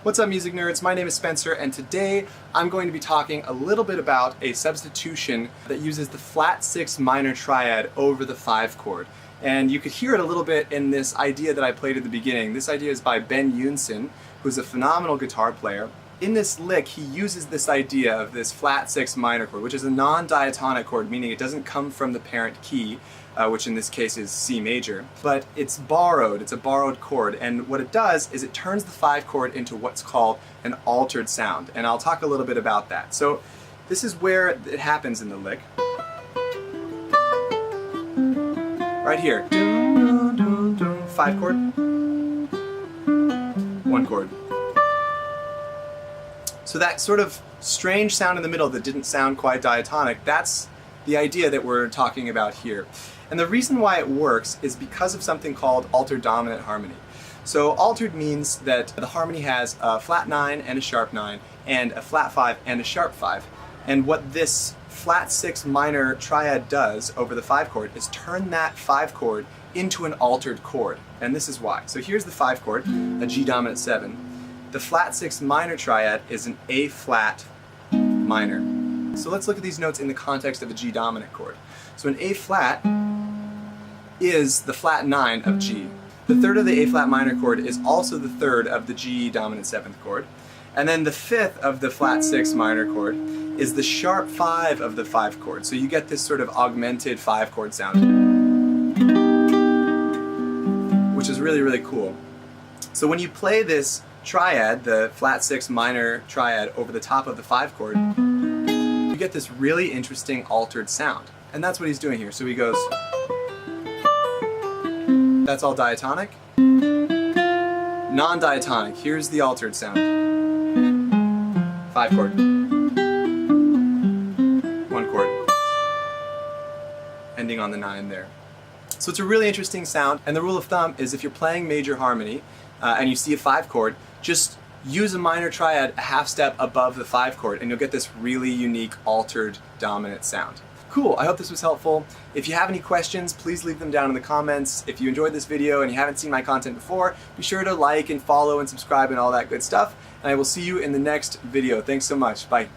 What's up, music nerds? My name is Spencer, and today I'm going to be talking a little bit about a substitution that uses the flat 6 minor triad over the 5 chord. And you could hear it a little bit in this idea that I played at the beginning. This idea is by Ben Younson, who's a phenomenal guitar player. In this lick, he uses this idea of this flat 6 minor chord, which is a non-diatonic chord, meaning it doesn't come from the parent key, which in this case is C major, but it's borrowed, it's a borrowed chord, and what it does is it turns the 5 chord into what's called an altered sound, and I'll talk a little bit about that. So this is where it happens in the lick. Right here. 5 chord, 1 chord. So that sort of strange sound in the middle that didn't sound quite diatonic, that's the idea that we're talking about here. And the reason why it works is because of something called altered dominant harmony. So altered means that the harmony has a flat 9 and a sharp 9, and a flat 5 and a sharp 5. And what this flat 6 minor triad does over the 5 chord is turn that 5 chord into an altered chord. And this is why. So here's the 5 chord, a G dominant 7. The flat 6 minor triad is an A flat minor. So let's look at these notes in the context of a G dominant chord. So an A flat is the flat 9 of G. The third of the A flat minor chord is also the third of the G dominant 7th chord. And then the 5th of the flat 6 minor chord is the sharp 5 of the 5 chord. So you get this sort of augmented 5 chord sound, which is really, really cool. So when you play this triad, the flat 6 minor triad over the top of the 5 chord, you get this really interesting altered sound. And that's what he's doing here. So he goes, that's all diatonic. Non-diatonic, here's the altered sound. 5 chord. 1 chord. Ending on the 9 there. So it's a really interesting sound, and the rule of thumb is if you're playing major harmony and you see a 5 chord, just use a minor triad a half step above the 5 chord and you'll get this really unique altered dominant sound. Cool, I hope this was helpful. If you have any questions, please leave them down in the comments. If you enjoyed this video and you haven't seen my content before, be sure to like and follow and subscribe and all that good stuff. And I will see you in the next video. Thanks so much. Bye.